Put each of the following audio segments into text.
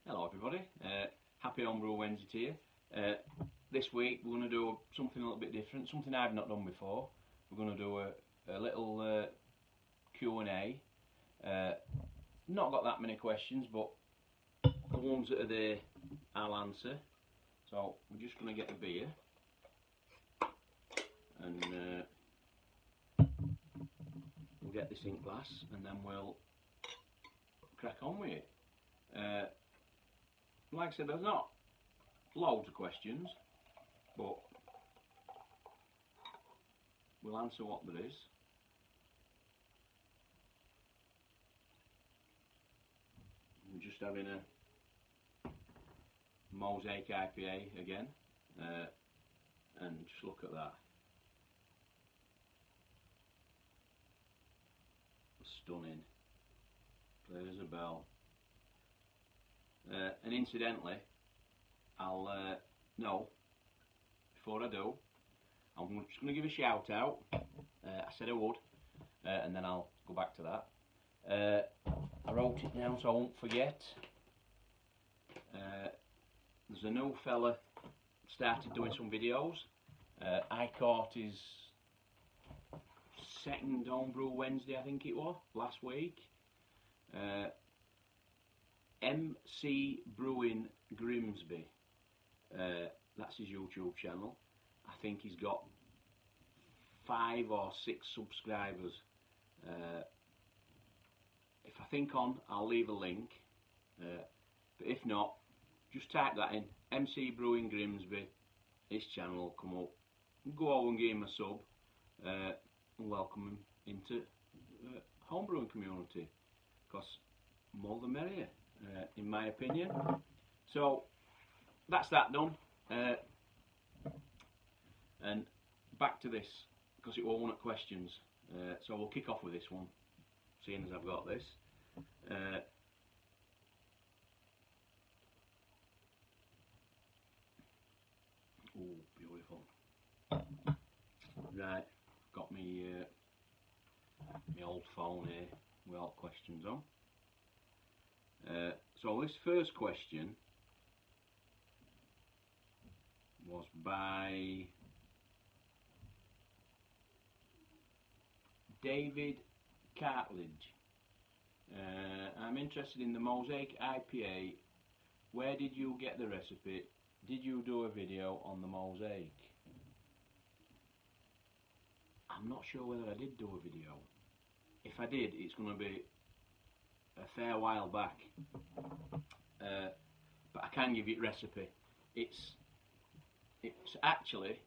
Hello everybody, happy Homebrew Wednesday to you. This week we're going to do something a little bit different, something I've not done before. We're going to do a little Q&A. Not got that many questions, but the ones that are there I'll answer. So we're just going to get the beer and we'll get this ink glass and then we'll crack on with it. Like I said, there's not loads of questions, but we'll answer what there is. We're just having a Mosaic IPA again, and just look at that. Stunning. Clear as a bell. And incidentally, I'll before I do, I'm just going to give a shout out. I said I would, and then I'll go back to that. I wrote it down so I won't forget. There's a new fella started doing some videos. I caught his second Homebrew Wednesday, I think it was, last week. MC Brewing Grimsby, that's his YouTube channel. I think he's got 5 or 6 subscribers. If I think on, I'll leave a link, but if not, just type that in, MC Brewing Grimsby. His channel will come up. Go over and give him a sub, and welcome him into the homebrewing community, because more the merrier, in my opinion. So that's that done, and back to this, because it was one of questions. So we'll kick off with this one, seeing as I've got this. Oh, beautiful. Right, got me my old phone here with all questions on. So this first question was by David Cartledge. I'm interested in the Mosaic IPA. Where did you get the recipe? Did you do a video on the Mosaic? I'm not sure whether I did do a video. If I did, it's going to be a fair while back, but I can give you a recipe. It's actually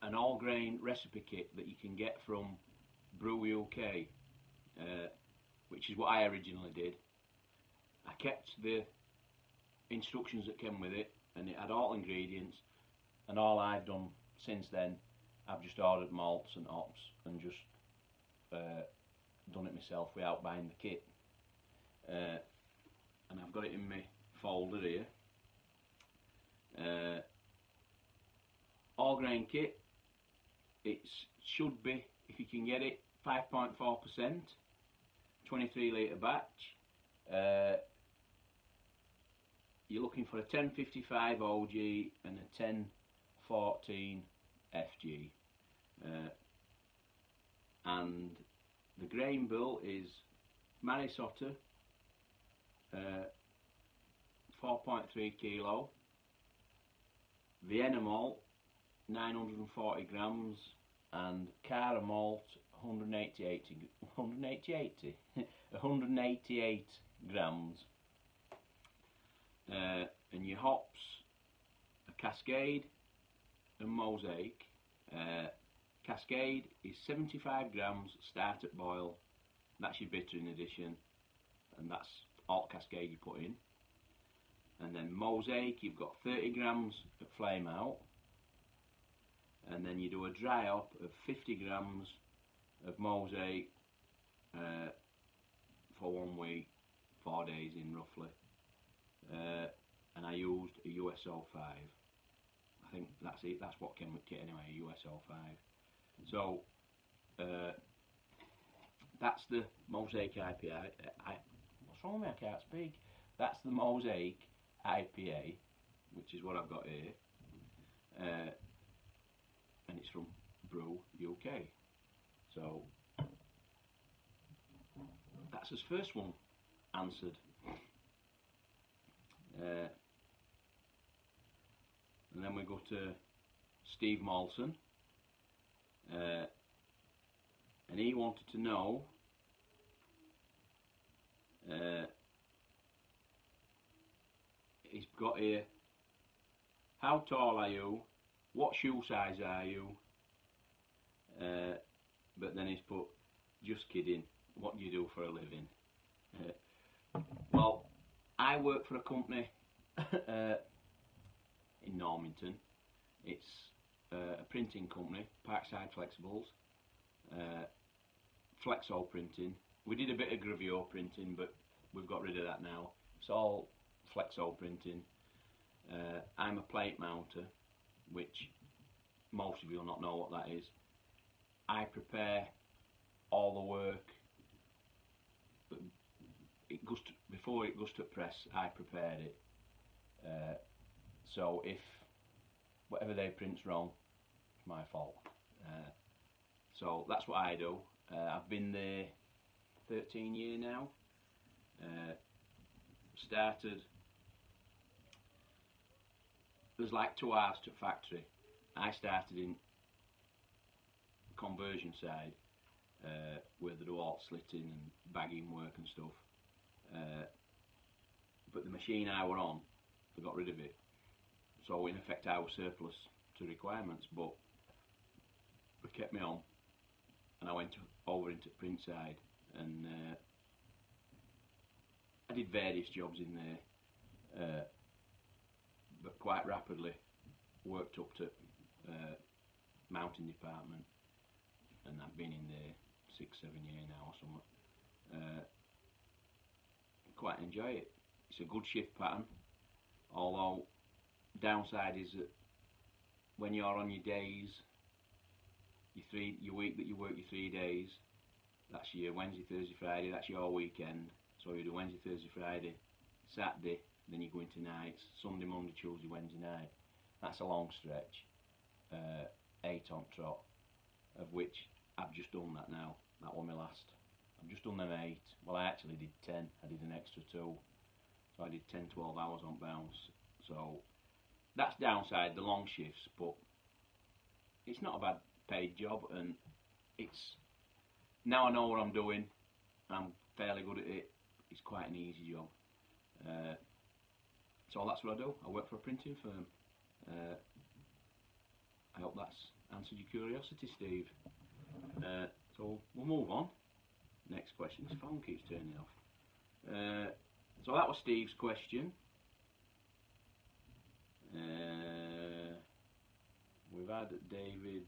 an all-grain recipe kit that you can get from Brew UK, which is what I originally did. I kept the instructions that came with it, and it had all ingredients, and all I've done since then, I've just ordered malts and hops and just done it myself without buying the kit, and I've got it in my folder here. All grain kit. It should be, if you can get it, 5.4%, 23 litre batch. You're looking for a 1055 OG and a 1014 FG, and the grain bill is Marisotta, 4.3 kilo, Vienna malt 940 grams, and Cara malt 188 grams. And your hops are Cascade and Mosaic. Cascade is 75 grams, start at boil. That's your bittering addition, and that's all Cascade you put in. And then Mosaic, you've got 30 grams at flame out, and then you do a dry hop of 50 grams of Mosaic for 1 week, 4 days in roughly. And I used a USO5. I think that's it, that's what came with kit anyway, a USO5. So that's the Mosaic IPA. What's wrong with me? I can't speak. That's the Mosaic IPA, which is what I've got here, and it's from Brew UK. So that's his first one answered. And then we go to Steve Molson, and he wanted to know he's got here, how tall are you, what shoe size are you, but then he's put, just kidding, what do you do for a living? Well, I work for a company in Normanton. It's a printing company, Parkside Flexibles, flexo printing. We did a bit of gravure printing, but we've got rid of that now. It's all flexo printing. I'm a plate mounter, which most of you will not know what that is. I prepare all the work. Before it goes to press, I prepared it. So if whatever they print's wrong, it's my fault. So that's what I do. I've been there 13 years now. Started, there's like 2 hours to factory. I started in conversion side, where they do all slitting and bagging work and stuff. But the machine I were on, they got rid of it. So in effect I was surplus to requirements, but they kept me on, and I went over into print side, and I did various jobs in there, but quite rapidly worked up to mounting department, and I've been in there 6-7 years now or something. Quite enjoy it. It's a good shift pattern, although downside is that when you're on your days, your week that you work your 3 days, that's your Wednesday, Thursday, Friday, that's your weekend. So you do Wednesday, Thursday, Friday, Saturday, then you go into nights, Sunday, Monday, Tuesday, Wednesday night. That's a long stretch, 8 on trot, of which I've just done that now. That was my last. I've just done them 8. Well, I actually did 10. I did an extra 2. So I did 10-12 hours on bounce. So that's downside, the long shifts, but it's not a bad paid job, and it's, now I know what I'm doing, I'm fairly good at it, it's quite an easy job. So that's what I do. I work for a printing firm. I hope that's answered your curiosity, Steve. So we'll move on. Next question. This phone keeps turning off. So that was Steve's question. We've had David's.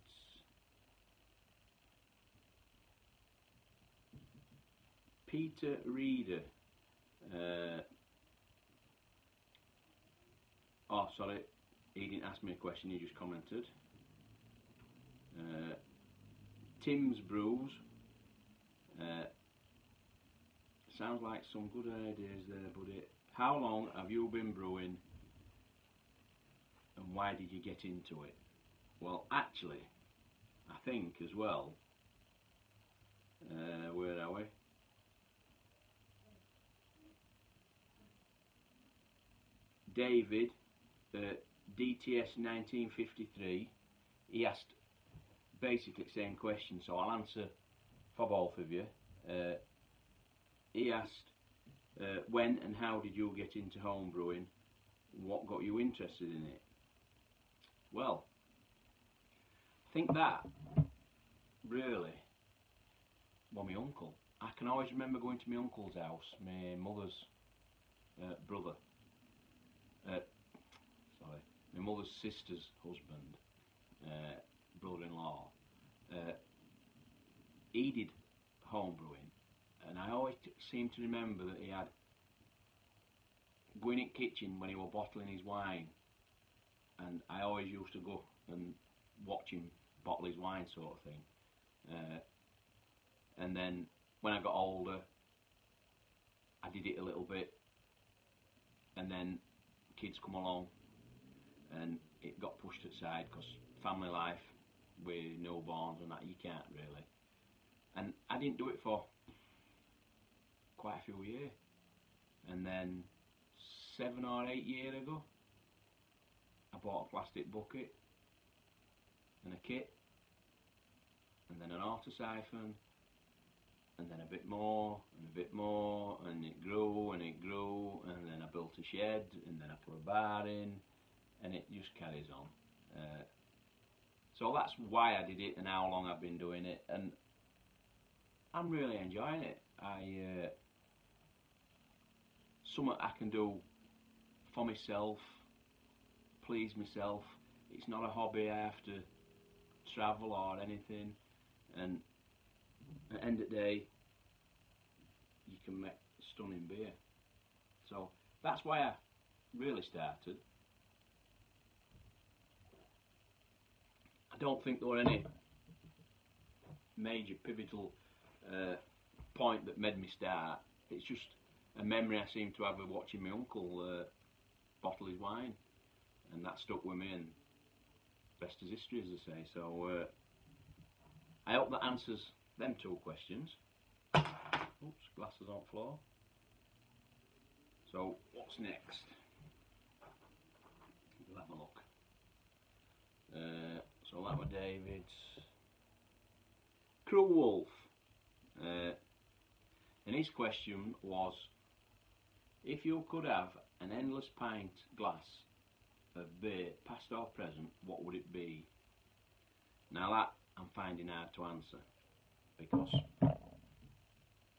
Peter Reader. Oh, sorry, he didn't ask me a question, he just commented. Tim's Brews. Sounds like some good ideas there, buddy. How long have you been brewing, and why did you get into it? Well, actually, I think as well, where are we? David, DTS 1953, he asked basically the same question, so I'll answer for both of you. He asked, when and how did you get into home brewing? What got you interested in it? Well, I think that really, well, my uncle. I can always remember going to my uncle's house, my mother's brother. Sorry, my mother's sister's husband, brother-in-law. He did home brewing, and I always seem to remember that he had going in the kitchen when he was bottling his wine, and I always used to go and watch him bottle his wine, sort of thing. And then when I got older, I did it a little bit, and then kids come along, and it got pushed aside because family life with newborns and that, you can't really. And I didn't do it for quite a few years, and then 7 or 8 years ago, I bought a plastic bucket and a kit, and then an auto siphon, and then a bit more and a bit more, and it grew and it grew, and then I built a shed, and then I put a bar in, and it just carries on. So that's why I did it and how long I've been doing it, and I'm really enjoying it. Something I can do for myself, please myself. It's not a hobby I have to travel or anything, and at the end of the day you can make stunning beer. So that's why I really started. I don't think there were any major pivotal point that made me start. It's just a memory I seem to have of watching my uncle bottle his wine, and that stuck with me, and rest is history, as they say. So I hope that answers them 2 questions. Oops, glasses on the floor. So what's next? We'll have a look. So that was David's. Cruel Wolf, and his question was, if you could have an endless pint glass of beer, past or present, what would it be? Now that I'm finding hard to answer, because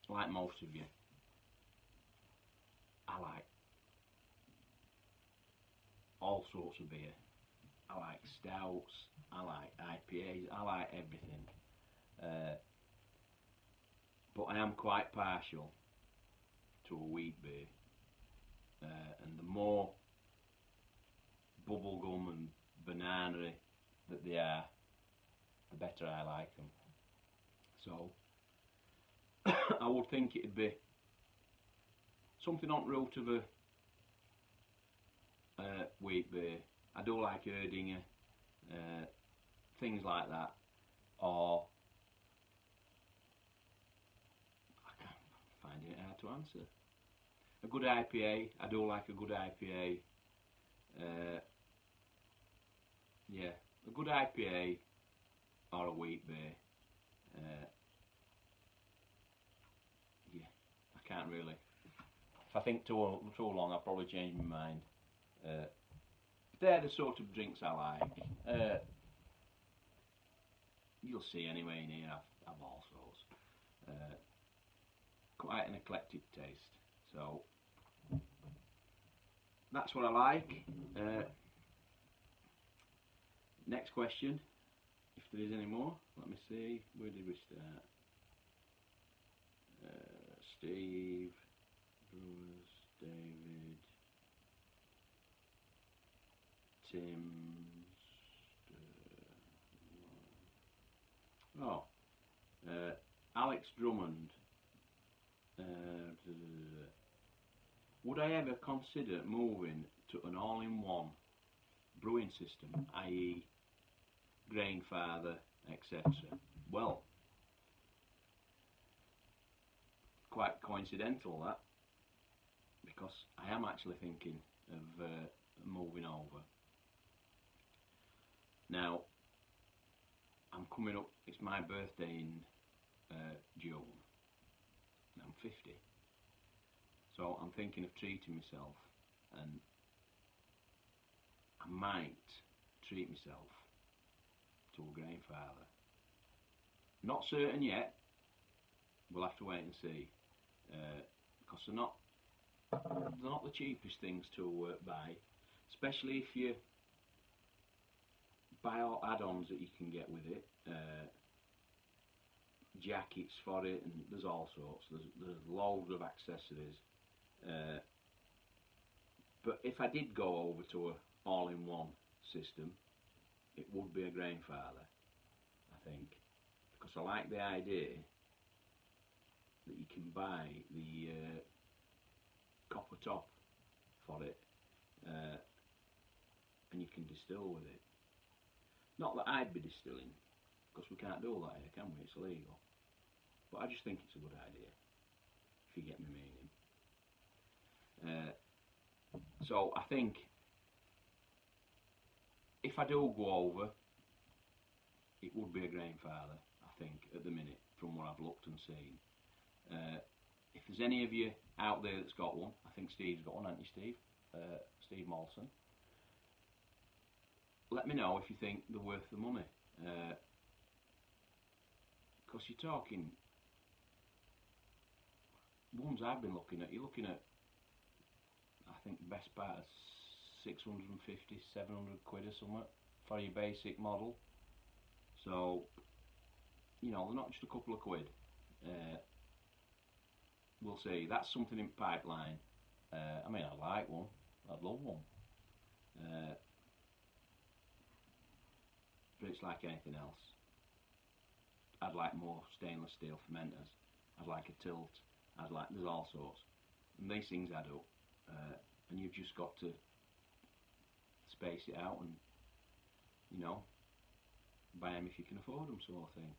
like most of you, I like all sorts of beer. I like stouts, I like IPAs, I like everything. But I am quite partial to a wheat beer, and the more bubblegum and banana that they are, the better I like them. So I would think it'd be something on the route of a wheat beer. I do like Erdinger, things like that, or I can't find it hard to answer. A good IPA, I do like a good IPA. Yeah, a good IPA or a wheat beer. Yeah, I can't really. If I think too long, I'll probably change my mind. They're the sort of drinks I like. You'll see anyway in here, I've all sorts. Quite an eclectic taste. So that's what I like. Next question, if there is any more. Let me see, where did we start? Steve, Brewers, David, Tim's, Alex Drummond. Would I ever consider moving to an all-in-one brewing system, i.e. grain father, etc.? Well, quite coincidental that, because I am actually thinking of moving over. Now, I'm coming up, it's my birthday in June, and I'm 50. So I'm thinking of treating myself, and I might treat myself to a grain father. Not certain yet, we'll have to wait and see, because they're not the cheapest things to buy, especially if you buy all add-ons that you can get with it, jackets for it, and there's all sorts, there's loads of accessories. But if I did go over to an all-in-one system, it would be a grain father, I think, because I like the idea that you can buy the upper top for it, and you can distill with it. Not that I'd be distilling, because we can't do that here, can we? It's illegal. But I just think it's a good idea, if you get my meaning. So I think if I do go over, it would be a Grainfather, I think, at the minute, from what I've looked and seen. If there's any of you out there that's got one, I think Steve's got one, hasn't you, Steve? Steve Molson. Let me know if you think they're worth the money. Because you're talking, ones I've been looking at, you're looking at, I think, the best part of 650, 700 quid or something for your basic model. So, you know, they're not just a couple of quid. We'll see. That's something in pipeline. I mean, I'd like one. I'd love one. But it's like anything else. I'd like more stainless steel fermenters. I'd like a tilt. There's all sorts. And these things add up. And you've just got to space it out and, you know, buy them if you can afford them, sort of thing.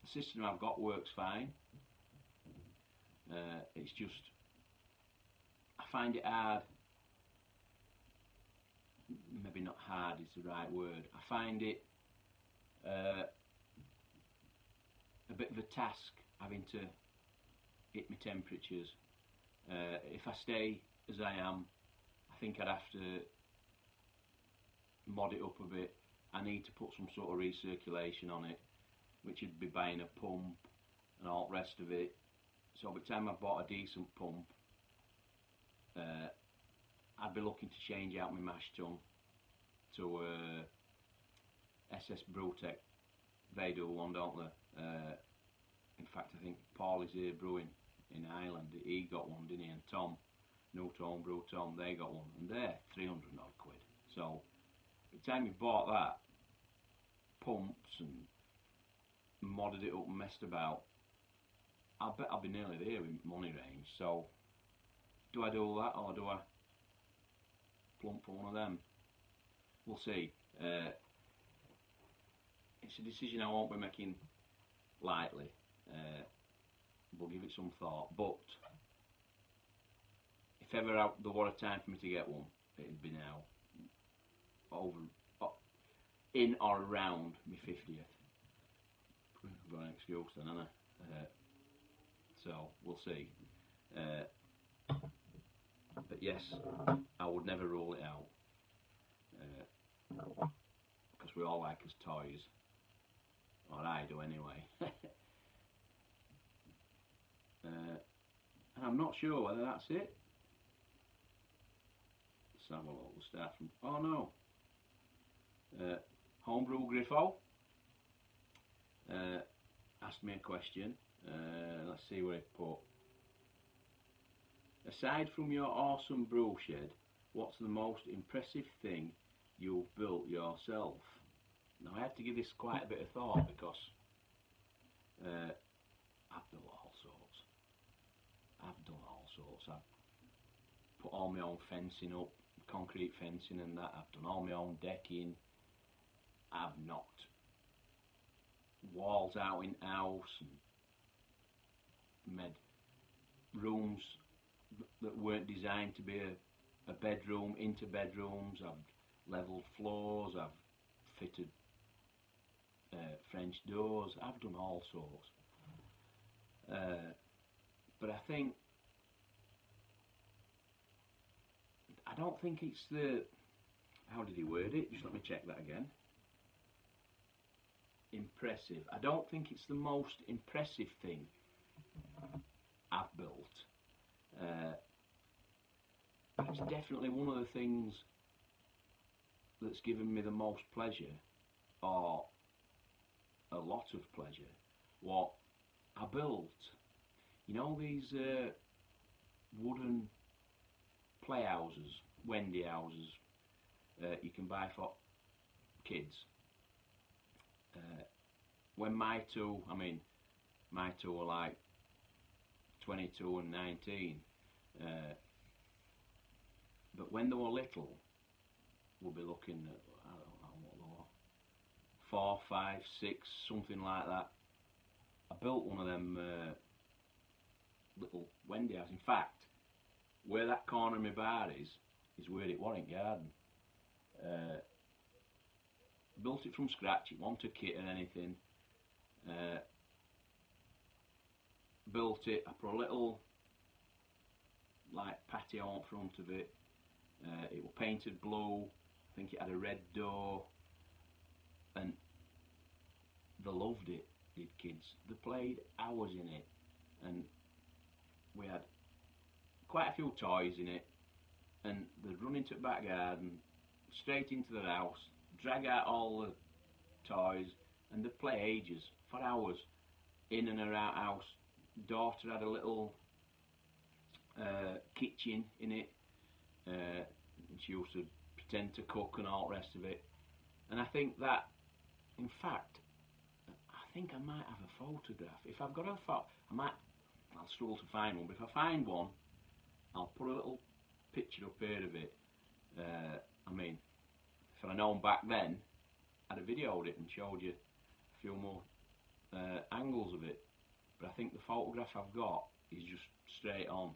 The system I've got works fine. It's just, I find it hard. Maybe not hard is the right word. I find it a bit of a task having to hit my temperatures. If I stay as I am, I think I'd have to mod it up a bit. I need to put some sort of recirculation on it, which would be buying a pump and all the rest of it. So by the time I've bought a decent pump, I'd be looking to change out my mash tun to SS Brewtech. They do one, don't they? In fact, I think Paul is here brewing in Ireland. He got one, didn't he? And Tom, New Tone Brew Tom, they got one, and they're 300 odd quid. So by the time you bought that, pumps and modded it up and messed about, I bet I'll be nearly there in money range. So do I do that, or do I plump for one of them? We'll see. It's a decision I won't be making lightly. We'll give it some thought. But if ever there were a time for me to get one, it'd be now. In or around my 50th. I've got an excuse then, haven't I? So we'll see. But yes, I would never rule it out, because we all like his toys, or I do anyway. And I'm not sure whether that's it. Let's have a look. We'll start from. Oh no. Homebrew Griffo asked me a question. Let's see what it put. Aside from your awesome brew shed, what's the most impressive thing you've built yourself? Now I had to give this quite a bit of thought, because I've built all sorts. I've done all sorts. I've put all my own fencing up, concrete fencing and that. I've done all my own decking. I've knocked walls out in house and made rooms that weren't designed to be a bedroom into bedrooms. I've levelled floors. I've fitted French doors. I've done all sorts. But I think, I don't think it's the, how did he word it? Just let me check that again. Impressive. I don't think it's the most impressive thing I've built. But it's definitely one of the things that's given me the most pleasure, or a lot of pleasure. What I built, you know, these wooden playhouses, Wendy houses, you can buy for kids. When my two were like 22 and 19, But when they were little, we'll be looking at, I don't know what they were, 4, 5, 6, something like that. I built one of them little Wendy house. In fact, where that corner of my bar is where it was in garden. Built it from scratch. It wasn't a kit or anything. Built it. I put a little like patio in front of it. It was painted blue. I think it had a red door, and they loved it. Did kids? They played hours in it, and we had quite a few toys in it. And they'd run into the back garden, straight into the house, drag out all the toys, and they'd play ages, for hours, in and around house. Daughter had a little kitchen in it, and she used to pretend to cook and all the rest of it. And I think that, in fact, I think I might have a photograph. If I've got a photo, I'll struggle to find one, but if I find one, I'll put a little picture up here of it. I mean, if I'd known back then, I'd have videoed it and showed you a few more angles of it. But I think the photograph I've got is just straight on.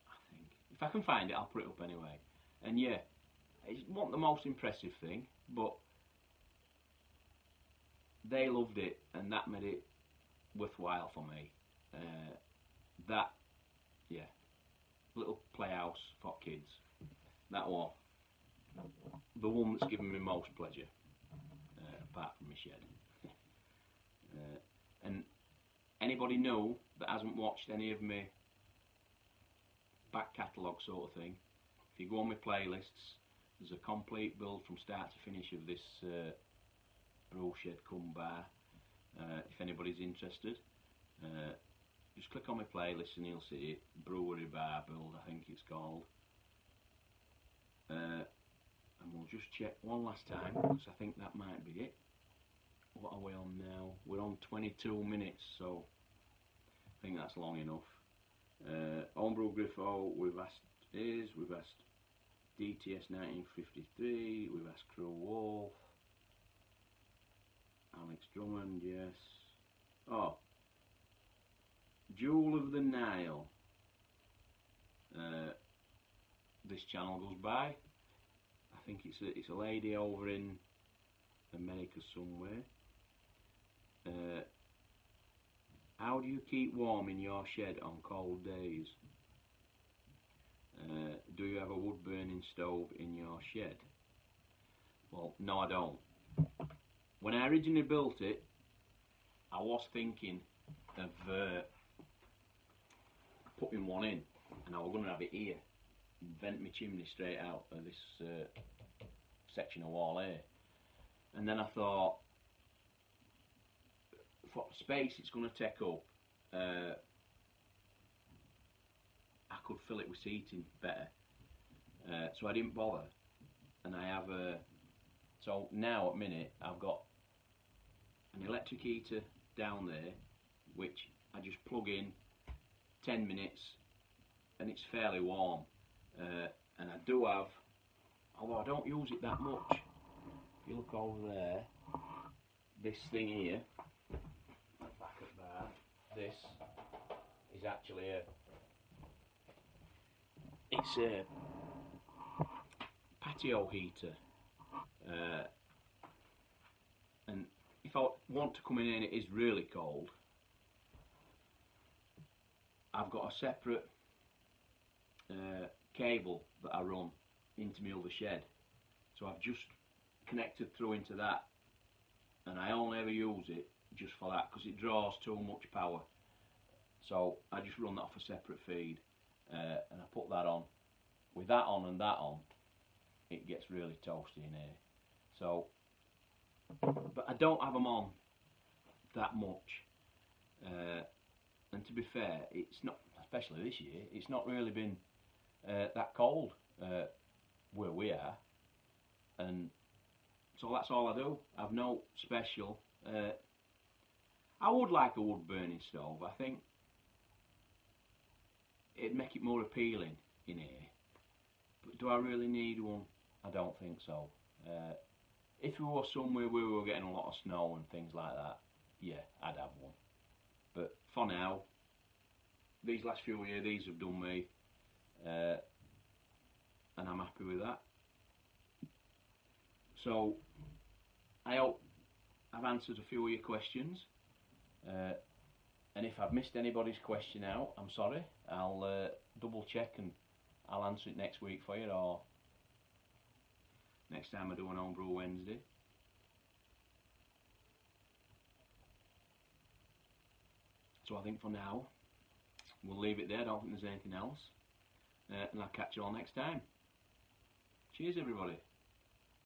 I think. If I can find it, I'll put it up anyway. And yeah, it wasn't the most impressive thing, but they loved it, and that made it worthwhile for me. That, yeah, little playhouse for kids. That was the one that's given me most pleasure, apart from my shed. And anybody new that hasn't watched any of my back catalogue sort of thing, if you go on my playlists, there's a complete build from start to finish of this brew shed cum bar. If anybody's interested, just click on my playlist and you'll see it. Brewery bar build, I think it's called. And we'll just check one last time, because I think that might be it. What are we on now? We're on 22 minutes, so I think that's long enough. Homebrew Griffo, we've asked DTS 1953, we've asked Crow Wolf, Alex Drummond, yes. Oh, Jewel of the Nile. This channel goes by. I think it's a lady over in America somewhere. How do you keep warm in your shed on cold days? Do you have a wood burning stove in your shed? Well, no, I don't. When I originally built it, I was thinking of putting one in, and I was going to have it here, vent my chimney straight out of this section of wall here. And then I thought, for space it's going to take up, I could fill it with seating better, so I didn't bother. And I have so now at minute I've got an electric heater down there, which I just plug in 10 minutes and it's fairly warm. And I do have, although I don't use it that much, if you look over there, this thing here, back at bar, this is actually it's a patio heater, and if I want to come in and it is really cold, I've got a separate cable that I run into my other shed, so I've just connected through into that, and I only ever use it just for that, because it draws too much power. So I just run that off a separate feed, and I put that on. With that on and that on, it gets really toasty in here. So, but I don't have them on that much. And to be fair, it's not, especially this year, it's not really been that cold where we are. And so that's all I do. I've no special. I would like a wood burning stove. I think it'd make it more appealing in here. But do I really need one? I don't think so. If we were somewhere where we were getting a lot of snow and things like that, yeah, I'd have one. But for now, these last few years, these have done me, and I'm happy with that. So, I hope I've answered a few of your questions. And if I've missed anybody's question out, I'm sorry. I'll double check and I'll answer it next week for you, or next time I do an Homebrew Wednesday. So I think for now, we'll leave it there. I don't think there's anything else. And I'll catch you all next time. Cheers, everybody.